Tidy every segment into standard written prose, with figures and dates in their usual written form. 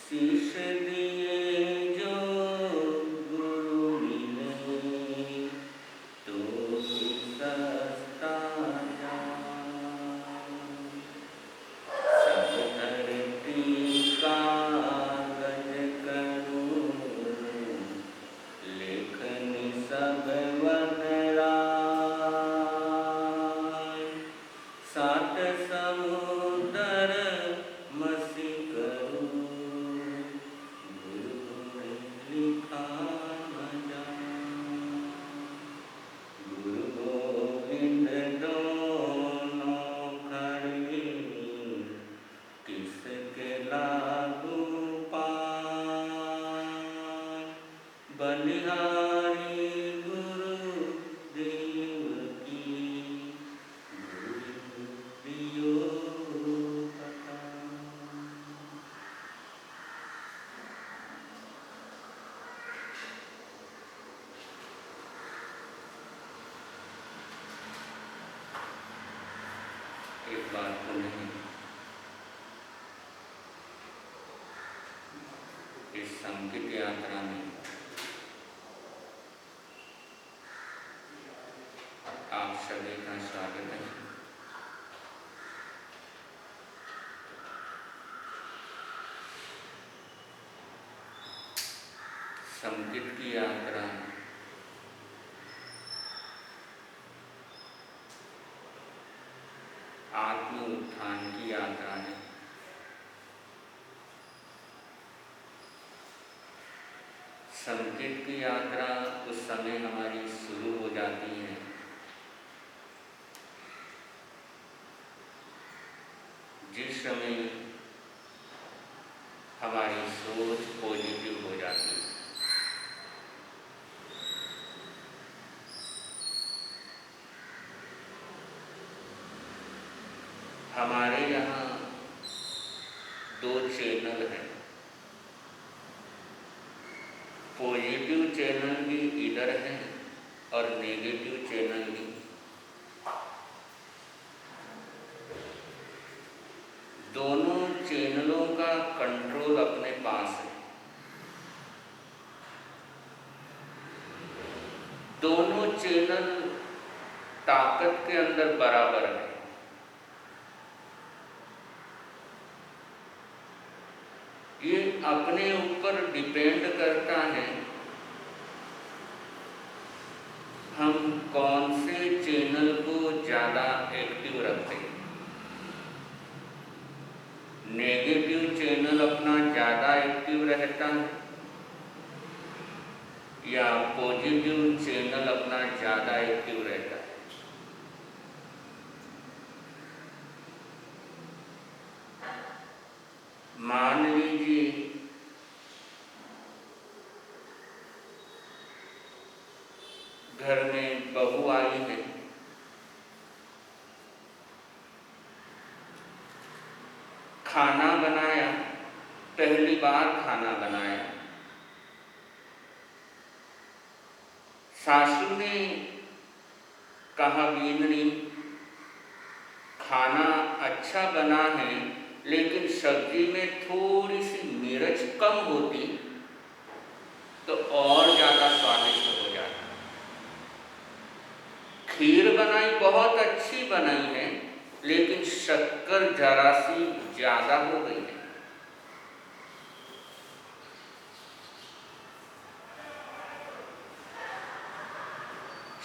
शीश दिए जो गुरु मिले तो भी सस्ता जान। सब धरती कागज करूं, लेखनी सब वन राय। सात समुदर मसी करूं, गुरु गुण लिखा न जाए। गुरु गोविंद दोनों खड़े, किसके लागू पाए। बलिहारी गुरु देव की, गुरु दियो पता। एक बात तो नहीं, इस संगीत यात्रा में आप सभी का स्वागत है। संगीत की यात्रा आत्म उत्थान की यात्रा है। संगीत की यात्रा उस समय हमारी शुरू हो जाती है जिस समय हमारी सोच पॉजिटिव हो जाती है। हमारे यहाँ दो चैनल हैं। पॉजिटिव चैनल भी इधर है और नेगेटिव चैनल भी। दोनों चैनलों का कंट्रोल अपने पास है। दोनों चैनल ताकत के अंदर बराबर है। ये अपने ऊपर डिपेंड करता है हम कौन से चैनल को ज़्यादा एक्टिव रखते हैं। नेगेटिव चैनल अपना ज़्यादा एक्टिव रहता है या पॉजिटिव चैनल अपना ज़्यादा एक्टिव रहता है। मान लीजिए घर में बहू आई है, खाना बनाया, पहली बार खाना बनाया। सासू ने कहा बीननी खाना अच्छा बना है, लेकिन सब्जी में थोड़ी सी मिर्च कम होती तो और ज़्यादा स्वादिष्ट हो जाता। खीर बनाई, बहुत अच्छी बनाई है, लेकिन शक्कर जरा सी ज़्यादा हो गई है।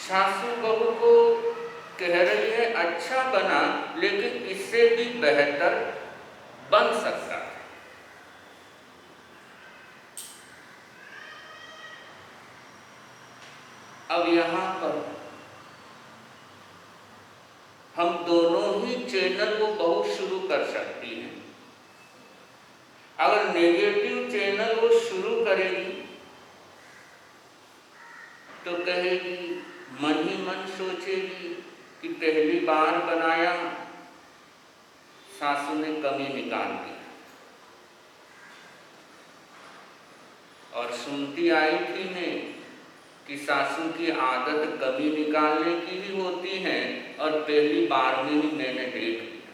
सासू बहू को कह रही है अच्छा बना, लेकिन इससे भी बेहतर बन सकता है। अब यहाँ पर हम दोनों ही चैनल को बहुत शुरू कर सकती हैं। अगर नेगेटिव चैनल वो शुरू करेगी तो कहेगी, मन ही मन सोचेगी कि पहली बार बनाया, सासू ने कमी निकाल दी। और सुनती आई थी मैं कि सासू की आदत कमी निकालने की ही होती है और पहली बार में ही मैंने देख लिया।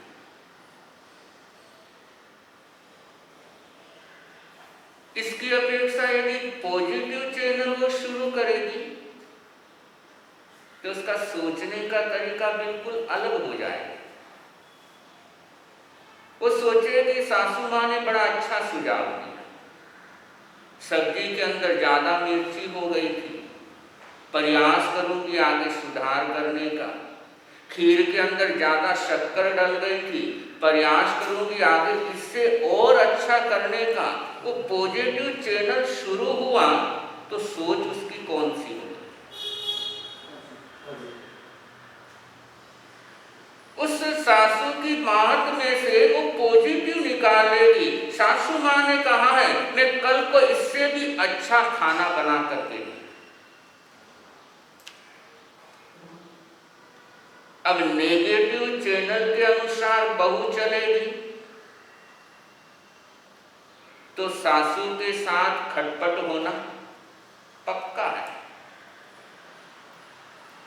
इसकी अपेक्षा यदि पॉजिटिव चैनल वो शुरू करेगी तो उसका सोचने का तरीका बिल्कुल अलग हो जाएगा। वो सोचेगी सासू माँ ने बड़ा अच्छा सुझाव दिया, सब्जी के अंदर ज़्यादा मिर्ची हो गई थी, प्रयास करूंगी आगे सुधार करने का। खीर के अंदर ज़्यादा शक्कर डल गई थी, प्रयास करूंगी आगे इससे और अच्छा करने का। वो पॉजिटिव चैनल शुरू हुआ तो सोच उसकी कौन सी होगी? उस सासू की बात में से वो पॉजिटिव निकालेगी। सासू माँ ने कहा है मैं कल को इससे भी अच्छा खाना बना करके दूँ। अब नेगेटिव चैनल के अनुसार बहू चलेगी तो सासू के साथ खटपट होना पक्का है।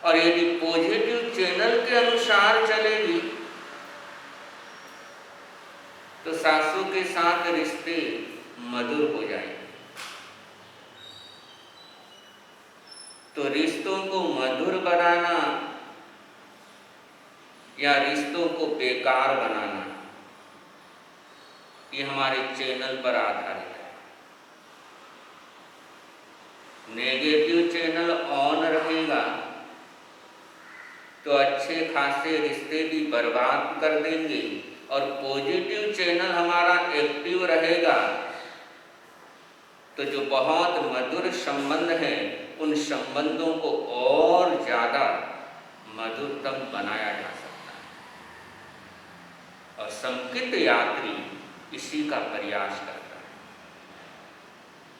और यदि पॉजिटिव चैनल के अनुसार चलेगी तो सासू के साथ रिश्ते मधुर हो जाएंगे। तो रिश्तों को मधुर बनाना या रिश्तों को बेकार बनाना, ये हमारे चैनल पर आधारित है। नेगेटिव चैनल ऑन रहेगा तो अच्छे खासे रिश्ते भी बर्बाद कर देंगे, और पॉजिटिव चैनल हमारा एक्टिव रहेगा तो जो बहुत मधुर संबंध हैं उन संबंधों को और ज़्यादा मधुरतम बनाया जा सकता है। और संकित यात्री इसी का प्रयास करता है,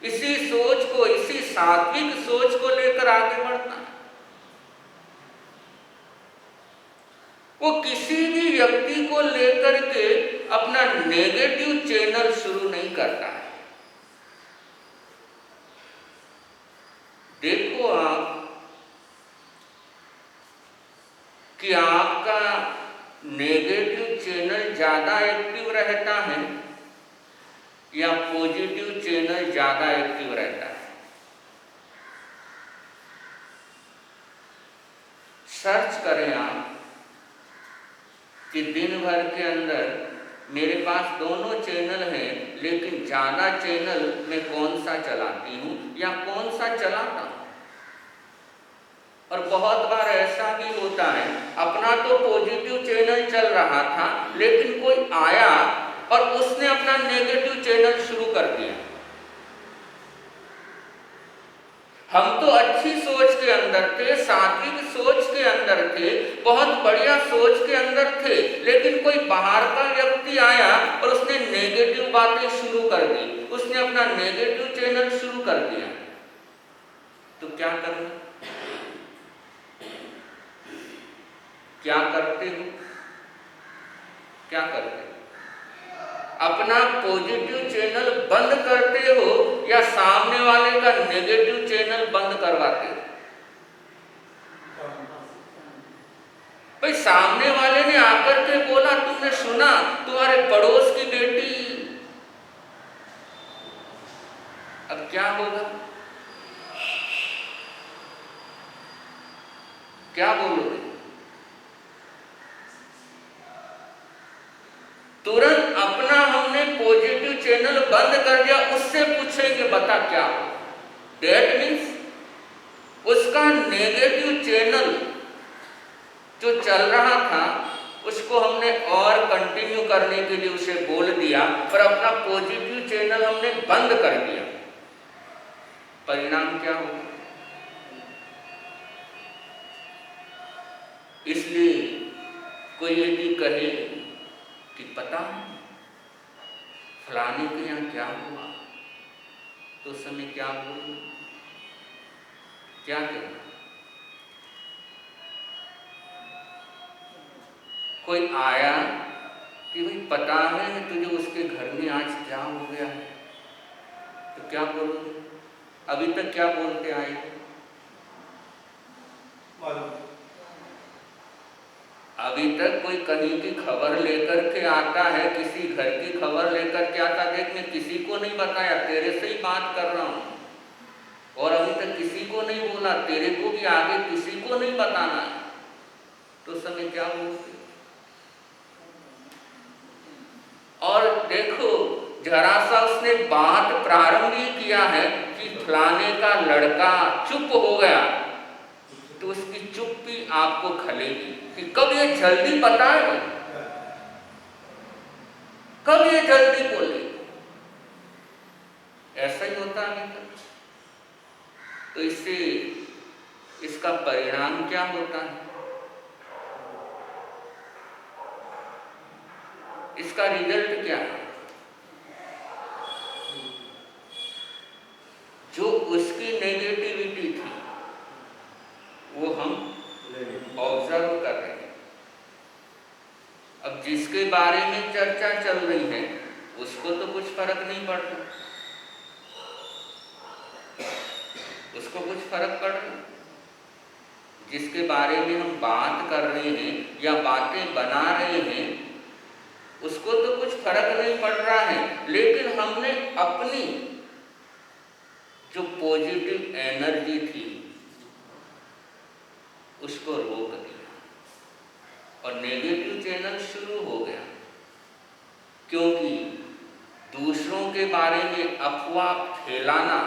इसी सोच को, इसी सात्विक सोच को लेकर आगे बढ़ता है। वो किसी भी व्यक्ति को लेकर के अपना नेगेटिव चैनल शुरू नहीं करता है। देखो आप कि आपका नेगेटिव चैनल ज़्यादा एक्टिव रहता है या पॉजिटिव चैनल ज़्यादा एक्टिव रहता है। सर्च करें आप कि दिन भर के अंदर मेरे पास दोनों चैनल हैं, लेकिन ज़्यादा चैनल मैं कौन सा चलाती हूँ या कौन सा चलाता हूँ। और बहुत बार ऐसा भी होता है, अपना तो पॉजिटिव चैनल चल रहा था लेकिन कोई आया और उसने अपना नेगेटिव चैनल शुरू कर दिया। हम तो अच्छी सोच के अंदर थे, सात्विक सोच के अंदर थे, बहुत बढ़िया सोच के अंदर थे, लेकिन कोई बाहर का व्यक्ति आया और उसने नेगेटिव बातें शुरू कर दी, उसने अपना नेगेटिव चैनल शुरू कर दिया। तो क्या करना? क्या करते हो? क्या करते हो? अपना पॉजिटिव चैनल बंद करते हो या सामने वाले का नेगेटिव चैनल बंद करवाते हो? भाई सामने वाले ने आकर के बोला, तुमने सुना तुम्हारे पड़ोस की बेटी, अब क्या होगा? क्या बोलोगे? तुरंत अपना हमने पॉजिटिव चैनल बंद कर दिया, उससे पूछेंगे बता क्या हो। दैट मीन्स उसका नेगेटिव चैनल जो चल रहा था उसको हमने और कंटिन्यू करने के लिए उसे बोल दिया, पर अपना पॉजिटिव चैनल हमने बंद कर दिया। परिणाम क्या होगा? इसलिए कोई यदि कहे कि पता है फलाने के यहाँ क्या हुआ, तो उस समय क्या बोलना, क्या कहना? कोई आया कि भाई पता है तुझे उसके घर में आज क्या हो गया है, तो क्या बोलोगे? अभी तक क्या बोलते आए? अभी तक कोई कहीं की खबर लेकर के आता है, किसी घर की खबर लेकर के आता, देख मैं किसी को नहीं बताया, तेरे से ही बात कर रहा हूँ, और अभी तक किसी को नहीं बोला, तेरे को भी आगे किसी को नहीं बताना है, तो समय क्या बोलते। और देखो जरा सा उसने बात प्रारंभ ही किया है कि फलाने का लड़का चुप हो गया, तो उसकी चुप्पी आपको खलेगी कि कब ये जल्दी बताए, कब ये जल्दी बोले। ऐसा ही होता है। तो इससे इसका परिणाम क्या होता है, इसका रिजल्ट क्या है, जो उसकी नेगेटिविटी थी वो हम ऑब्जर्व कर रहे हैं। अब जिसके बारे में चर्चा चल रही है उसको तो कुछ फर्क नहीं पड़ता, उसको कुछ फर्क पड़ रहा। जिसके बारे में हम बात कर रहे हैं या बातें बना रहे हैं उसको तो कुछ फर्क नहीं पड़ रहा है, लेकिन हमने अपनी जो पॉजिटिव एनर्जी थी उसको रोक दिया और नेगेटिव चैनल शुरू हो गया। क्योंकि दूसरों के बारे में अफवाह फैलाना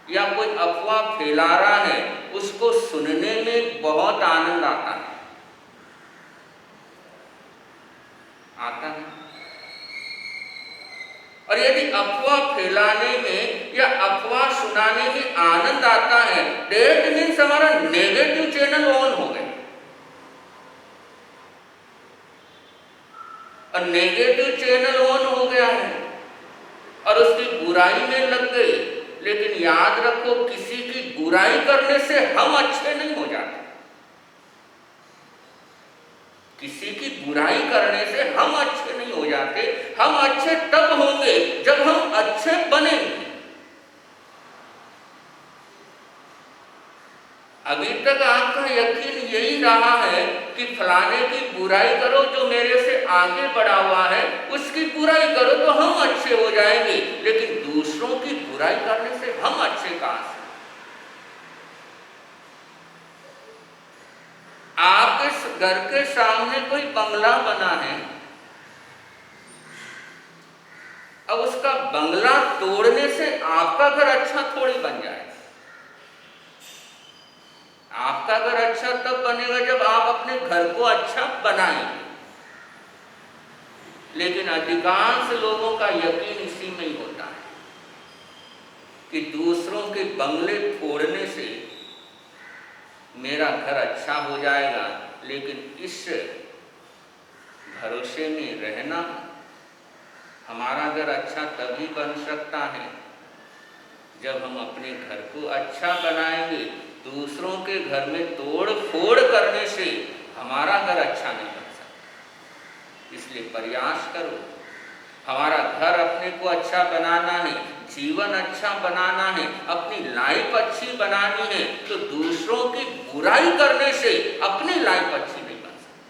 या कोई अफवाह फैला रहा है उसको सुनने में बहुत आनंद आता है, आता है। और यदि अफवाह फैलाने में या अफवाह सुनाने में आनंद आता है, दैट मीन्स हमारा नेगेटिव चैनल ऑन हो गया। और नेगेटिव चैनल ऑन हो गया है और उसकी बुराई में लग गई। लेकिन याद रखो, किसी की बुराई करने से हम अच्छे नहीं हो जाते, किसी की बुराई करने से हम अच्छे नहीं हो जाते। हम अच्छे तब होंगे जब हम अच्छे बनेंगे। अभी तक आपका यकीन यही रहा है कि फलाने की बुराई करो, जो मेरे से आगे बढ़ा हुआ है उसकी बुराई करो तो हम अच्छे हो जाएंगे। लेकिन दूसरों की बुराई करने से हम अच्छे कहां से। आपके घर के सामने कोई बंगला बना है, अब उसका बंगला तोड़ने से आपका घर अच्छा थोड़ी बन जाएगा। आपका घर अच्छा तब बनेगा जब आप अपने घर को अच्छा बनाएंगे। लेकिन अधिकांश लोगों का यकीन इसी में ही होता है कि दूसरों के बंगले तोड़ने से मेरा घर अच्छा हो जाएगा। लेकिन इस भरोसे में रहना, हमारा घर अच्छा तभी बन सकता है जब हम अपने घर को अच्छा बनाएंगे। दूसरों के घर में तोड़ फोड़ करने से हमारा घर अच्छा नहीं बन सकता। इसलिए प्रयास करो, हमारा घर अपने को अच्छा बनाना है, जीवन अच्छा बनाना है, अपनी लाइफ अच्छी बनानी है, तो दूसरों की बुराई करने से अपनी लाइफ अच्छी नहीं बन सकती।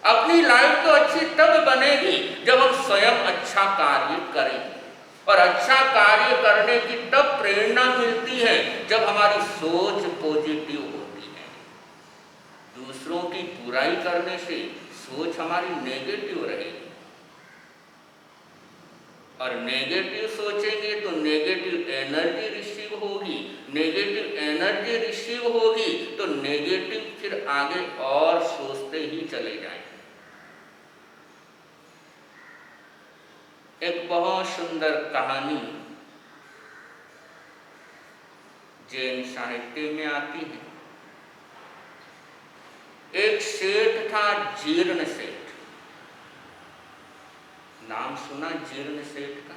अपनी लाइफ तो अच्छी तब बनेगी जब हम स्वयं अच्छा कार्य करेंगे। और अच्छा कार्य करने की तब प्रेरणा मिलती है जब हमारी सोच पॉजिटिव होती है। दूसरों की बुराई करने से सोच हमारी नेगेटिव रहेगी, और नेगेटिव सोचेंगे तो नेगेटिव एनर्जी रिसीव होगी। नेगेटिव एनर्जी रिसीव होगी तो नेगेटिव फिर आगे और सोचते ही चले जाएंगे। एक बहुत सुंदर कहानी जैन साहित्य में आती है। एक सेठ था, जीर्ण सेठ। नाम सुना जीर्ण सेठ का?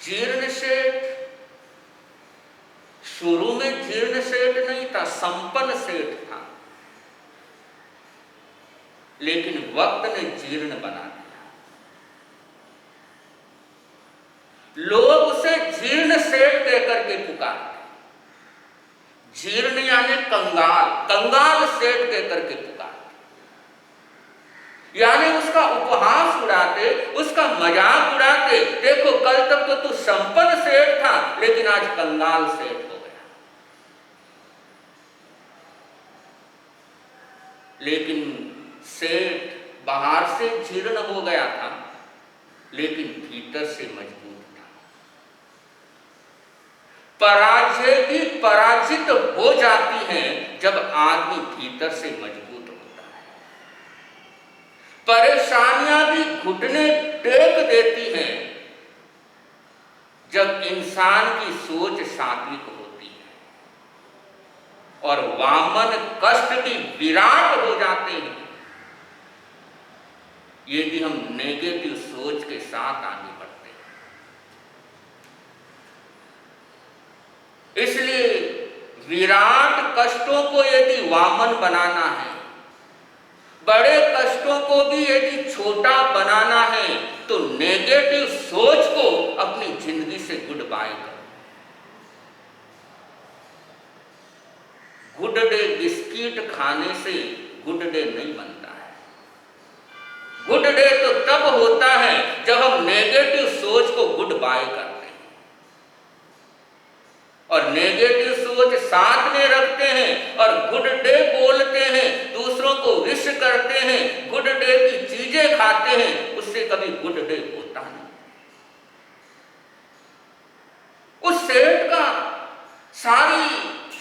जीर्ण सेठ शुरू में जीर्ण सेठ नहीं था, संपन्न सेठ था। लेकिन वक्त ने जीर्ण बना दिया। लोग उसे जीर्ण सेठ कहते कंगाल, कंगाल सेठ कहकर के पुकारते, यानी उसका उपहास उड़ाते, उसका मजाक उड़ाते। देखो कल तक तो तू संपन्न सेठ था, लेकिन आज कंगाल सेठ हो गया। लेकिन सेठ बाहर से जीर्ण हो गया था, लेकिन भीतर से मजबूत था। पराजय भी पराजित हो जाती है जब आदमी भीतर से मजबूत होता है। परेशानियां भी घुटने टेक देती हैं जब इंसान की सोच सात्विक होती है, और वामन कष्ट भी विराट हो जाते हैं यदि हम नेगेटिव सोच के साथ आगे बढ़ते हैं। इसलिए विराट कष्टों को यदि वामन बनाना है, बड़े कष्टों को भी यदि छोटा बनाना है, तो नेगेटिव सोच को अपनी जिंदगी से गुड बाय करो। गुड डे बिस्किट खाने से गुड डे नहीं बनता है। गुड डे तो तब होता है जब हम नेगेटिव सोच को गुड बाय करते हैं और नेगेटिव सोच साथ में रखते हैं और गुड डे बोलते हैं, दूसरों को विश करते हैं, गुड डे की चीजें खाते हैं। उससे कभी गुड डे होता नहीं। उस सेठ का सारी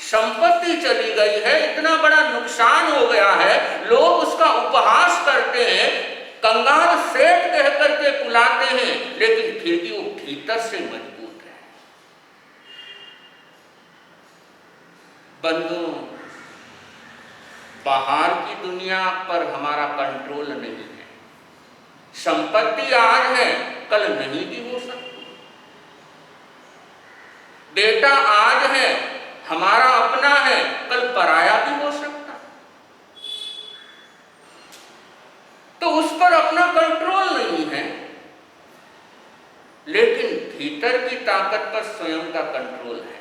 संपत्ति चली गई है, इतना बड़ा नुकसान हो गया है, लोग उसका उपहास करते हैं, कंगाल सेठ कहकर के बुलाते हैं, लेकिन फिर भी वो भीतर से मजबूत है। बंधुओं, बाहर की दुनिया पर हमारा कंट्रोल नहीं है। संपत्ति आज है, कल नहीं भी हो सकती। बेटा आज है, हमारा अपना है, कल पराया भी हो सकता। तो उस पर अपना कंट्रोल नहीं है, लेकिन भीतर की ताकत पर स्वयं का कंट्रोल है।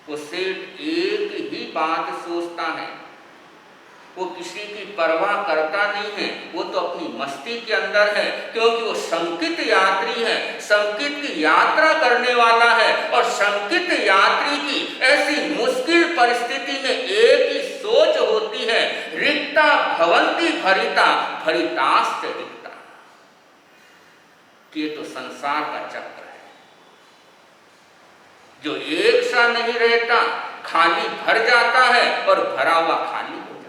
वो सिर्फ एक ही बात सोचता है, वो किसी की परवाह करता नहीं है, वो तो अपनी मस्ती के अंदर है, क्योंकि वो संकित यात्री है, संकित की यात्रा करने वाला है। और संकित यात्री की ऐसी मुश्किल परिस्थिति में एक ही सोच होती है, रिक्ता भवन्ति भरिता भरिताश्च रिक्ता। ये तो संसार का चक्र है जो एक सा नहीं रहता, खाली भर जाता है और भरा हुआ खाली हो जाता है।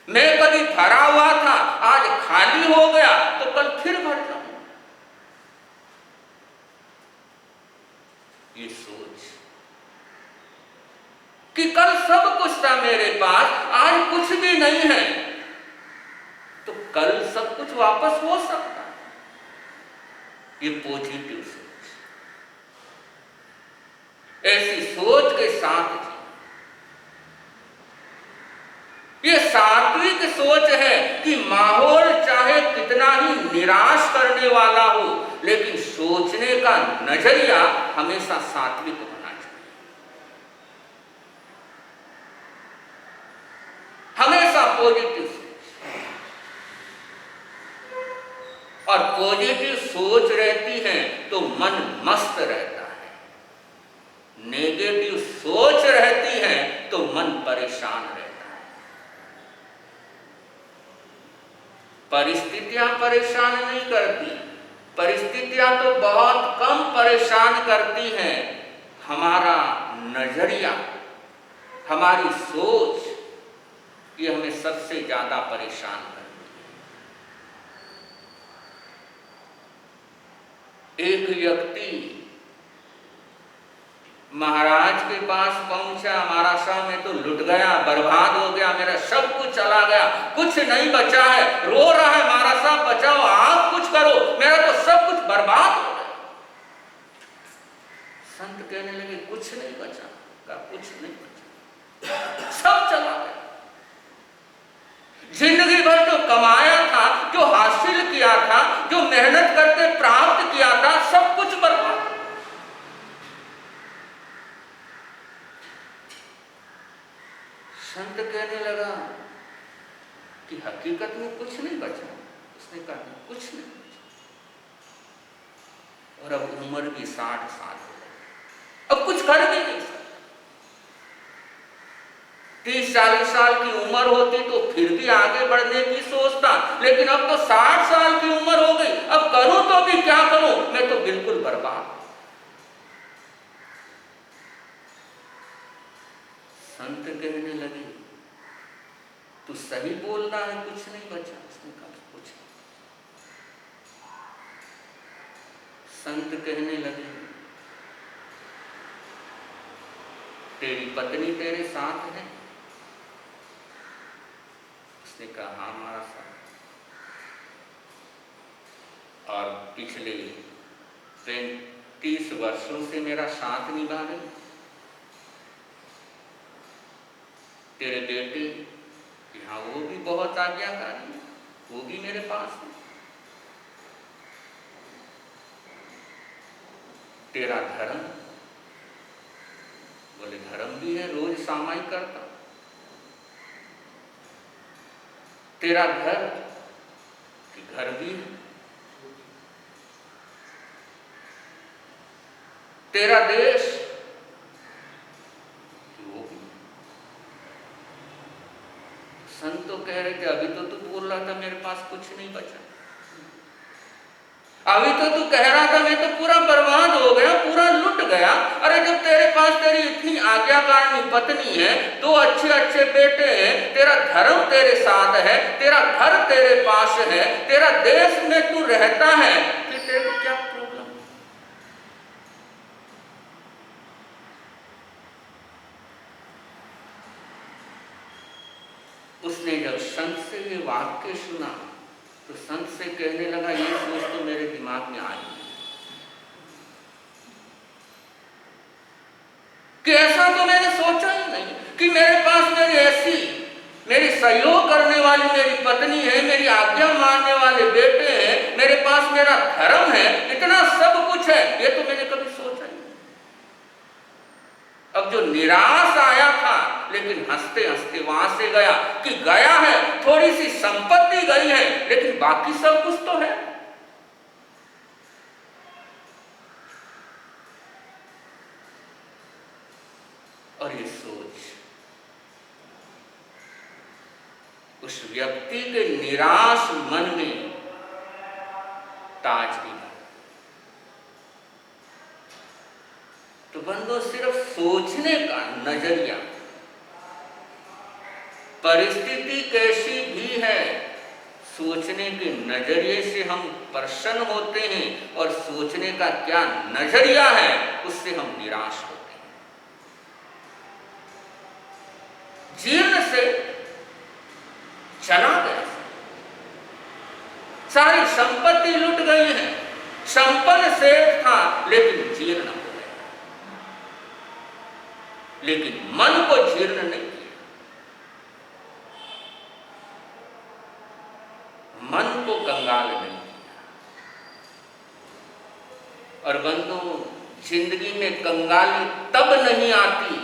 मैं कभी भरा हुआ था, आज खाली हो गया, तो कल फिर भर जाऊंगा। ये सोच कि कल सब कुछ था मेरे पास, आज कुछ भी नहीं है, तो कल सब कुछ वापस हो सकता है। ये पॉजिटिव सोच, ऐसी सोच के साथ ये सात्विक सोच है कि माहौल चाहे कितना ही निराश करने वाला हो, लेकिन सोचने का नजरिया हमेशा सात्विक होना चाहिए। हमेशा पॉजिटिव सोच, और पॉजिटिव सोच रहती है तो मन मस्त रहता है, नेगेटिव सोच रहती है तो मन परेशान रहता है। परिस्थितियां परेशान नहीं करती, परिस्थितियां तो बहुत कम परेशान करती हैं। हमारा नजरिया, हमारी सोच, ये हमें सबसे ज्यादा परेशान करती है। एक व्यक्ति महाराज के पास पहुंचा, महाराज साहब मैं तो लुट गया, बर्बाद हो गया, मेरा सब कुछ चला गया, कुछ नहीं बचा है, रो रहा है, महाराज साहब बचाओ, आप कुछ करो, मेरा तो सब कुछ बर्बाद हो गया। संत कहने लगे कुछ नहीं बचा, कहा कुछ नहीं बचा, सब चला गया। जिंदगी भर जो कमाया था, जो हासिल किया था, जो मेहनत करके प्राप्त किया था, सब कुछ बर्बाद। कि हकीकत में कुछ नहीं बचा। उसने कहा कुछ नहीं बचा। और अब उम्र भी 60 साल हो गई, अब कुछ कर भी नहीं सकता। 30-40 साल की उम्र होती तो फिर भी आगे बढ़ने की सोचता, लेकिन अब तो 60 साल की उम्र हो गई, अब करूं तो भी क्या करूं, मैं तो बिल्कुल बर्बाद। संत कहने लगे तू सही बोल रहा है, कुछ नहीं बचा। उसने कहा कुछ नहीं। संत कहने लगे तेरी पत्नी तेरे साथ है? उसने कहा हाँ हमारा साथ। और पिछले 35 वर्षों से मेरा साथ निभा रही। तेरे बेटे यहाँ वो भी बहुत आज्ञाकारी है, वो भी मेरे पास है। तेरा धर्म? बोले धर्म भी है, रोज सामाई करता। तेरा घर? कि घर भी है। तेरा देश? वो भी। संत तो कह रहे थे अभी तो तू बोल रहा था मेरे पास कुछ नहीं बचा, अभी तो तू कह रहा था मैं तो पूरा बर्बाद हो गया, पूरा लुट गया। अरे जब तेरे पास तेरी इतनी आज्ञाकारिणी पत्नी है, 2 अच्छे अच्छे बेटे हैं, तेरा धर्म तेरे साथ है, तेरा घर तेरे पास है, तेरा देश में तू रहता है, फिर तेरे को क्या प्रॉब्लम? उसने जब संत से ये वाक्य सुना तो संत से कहने लगा ये सोच तो मेरे दिमाग में आई कि ऐसा तो मैंने सोचा ही नहीं कि मेरे पास मेरी सहयोग करने वाली मेरी पत्नी है, मेरी आज्ञा मानने वाले बेटे हैं, मेरे पास मेरा धर्म है, इतना सब कुछ है, ये तो मैंने कभी सोचा ही नहीं। अब जो निराश आया था, लेकिन हंसते हंसते वहां से गया कि गया है, थोड़ी सी संपत्ति गई है, लेकिन बाकी सब कुछ तो है। और ये सोच उस व्यक्ति के निराश मन में ताजगी। तो बंदो सिर्फ सोचने का नजरिया, परिस्थिति कैसी भी है, सोचने के नजरिए से हम प्रसन्न होते हैं, और सोचने का क्या नजरिया है उससे हम निराश होते हैं। जीर्ण से चला गया, सारी संपत्ति लुट गई है, संपन्न से था लेकिन जीर्ण हो गया, लेकिन मन को जीर्ण नहीं किया। मन को कंगाल नहीं किया। और बंधु, जिंदगी में कंगाली तब नहीं आती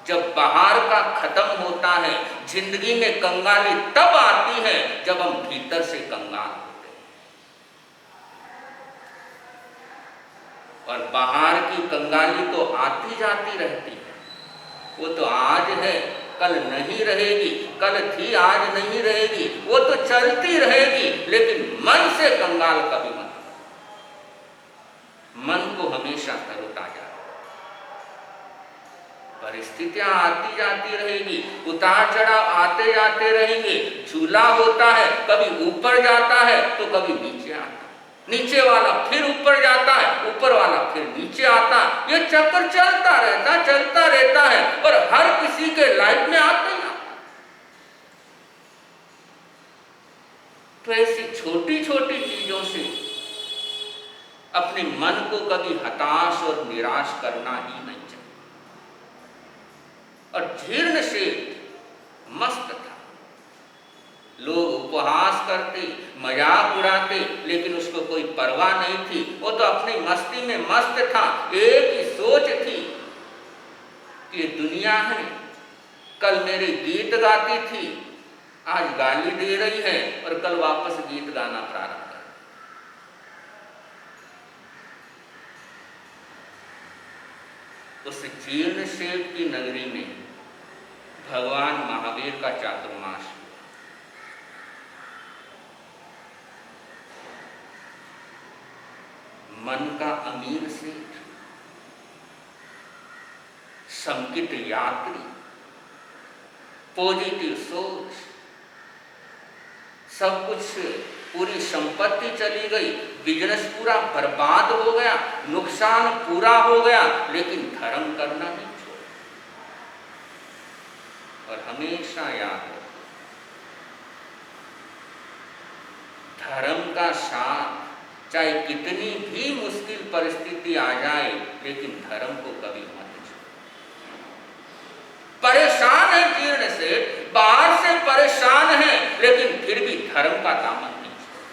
जब बाहर का खत्म होता है, जिंदगी में कंगाली तब आती है जब हम भीतर से कंगाल होते हैं। और बाहर की कंगाली तो आती जाती रहती है, वो तो आज है कल नहीं रहेगी, कल थी आज नहीं रहेगी, वो तो चलती रहेगी, लेकिन मन से कंगाल कभी मत। मन को हमेशा तरोताजा। परिस्थितियां आती जाती रहेगी, उतार चढ़ाव आते जाते रहेंगे, झूला होता है, कभी ऊपर जाता है तो कभी नीचे आता है, नीचे वाला फिर ऊपर जाता है, ऊपर वाला फिर नीचे आता है, ये चक्कर चलता रहता है, और हर किसी के लाइफ में आता ही आता। तो ऐसी छोटी छोटी चीजों से अपने मन को कभी हताश और निराश करना ही नहीं चाहिए। और जीर्ण सेठ मस्त था, लोग उपहास करते, मजाक उड़ाते, लेकिन उसको कोई परवाह नहीं थी, वो तो अपनी मस्ती में मस्त था। एक ही सोच थी कि दुनिया है, कल मेरे गीत गाती थी, आज गाली दे रही है और कल वापस गीत गाना प्रारंभ कर। उस जीर्ण शेप की नगरी में भगवान महावीर का चातुर्मास हुआ। मन का अमीर सेठ, संकित यात्री, पॉजिटिव सोच, सब कुछ, पूरी संपत्ति चली गई, बिजनेस पूरा बर्बाद हो गया, नुकसान पूरा हो गया, लेकिन धर्म करना नहीं छोड़ा। और हमेशा याद रखो, धर्म का साथ चाहे कितनी भी मुश्किल परिस्थिति आ जाए, लेकिन धर्म को कभी मत छोड़ो। परेशान है जीर्ण से, बाहर से परेशान है, लेकिन फिर भी धर्म का दामन नहीं छोड़ो।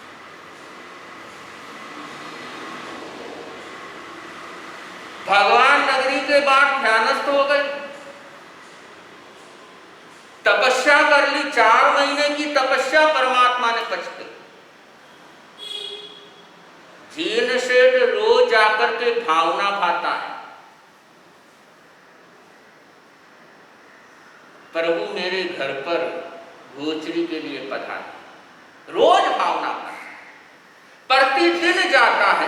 भगवान नगरी के बाद ध्यानस्थ हो गए, तपस्या कर ली, 4 महीने की तपस्या परमात्मा ने पछते। जीर्ण सेठ रोज जाकर के भावना भाता है, प्रभु मेरे घर पर गोचरी के लिए पधारे। रोज भावना भाता, प्रतिदिन जाता है,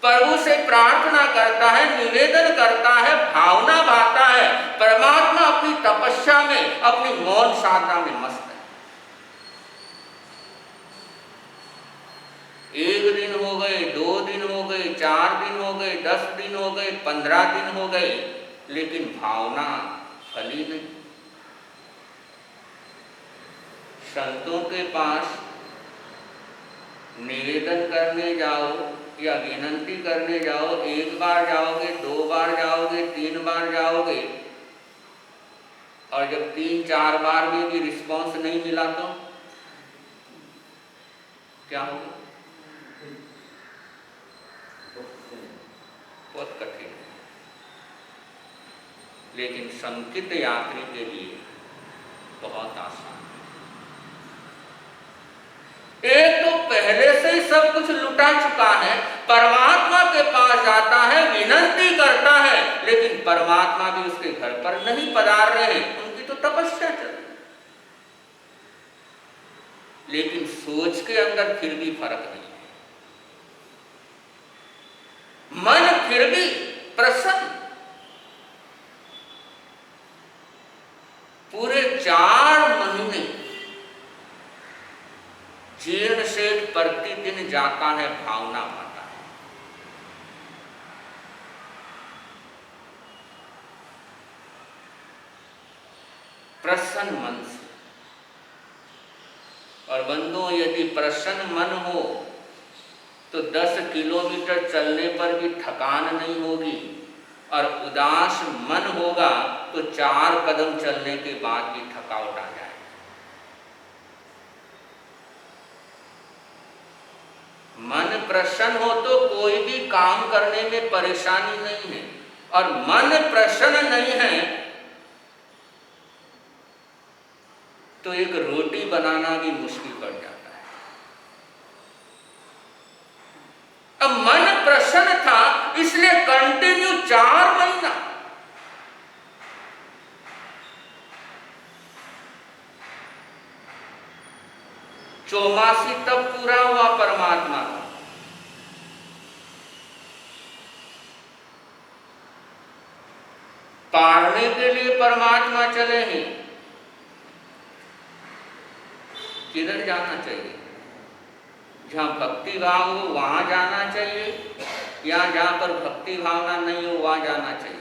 प्रभु से प्रार्थना करता है, निवेदन करता है, भावना भाता है। परमात्मा अपनी तपस्या में, अपनी मौन साधना में मस्त है। 1 दिन हो गए, 2 दिन हो गए, 4 दिन हो गए, 10 दिन हो गए, 15 दिन हो गए, लेकिन भावना फली नहीं। संतों के पास निवेदन करने जाओ या विनंती करने जाओ, 1 बार जाओगे, 2 बार जाओगे, 3 बार जाओगे, और जब 3-4 बार में भी रिस्पॉन्स नहीं मिला तो क्या होगा? बहुत कठिन है। लेकिन संकित यात्री के लिए बहुत आसान है। एक तो पहले से ही सब कुछ लुटा चुका है, परमात्मा के पास जाता है, विनंती करता है, लेकिन परमात्मा भी उसके घर पर नहीं पधार रहे हैं, उनकी तो तपस्या चल रही। लेकिन सोच के अंदर फिर भी फर्क नहीं है, मन फिर भी प्रसन्न। पूरे 4 महीने जीर्ण सेठ प्रतिदिन जाता है, भावना भाता है। प्रसन्न मन से। और बंधुओं, यदि प्रसन्न मन हो तो 10 किलोमीटर चलने पर भी थकान नहीं होगी, और उदास मन होगा तो 4 कदम चलने के बाद भी थकावट आ जाए। मन प्रसन्न हो तो कोई भी काम करने में परेशानी नहीं है, और मन प्रसन्न नहीं है तो एक रोटी बनाना भी मुश्किल पड़ जाता है। अब मन प्रसन्न था, इसलिए कंटिन्यू 4 महीना चौमासी तब पूरा हुआ परमात्मा का। तारने के लिए परमात्मा चले हैं, किधर जाना चाहिए? जहां भक्ति भाव हो वहां जाना चाहिए, या जहां पर भक्ति भावना नहीं हो वहां जाना चाहिए?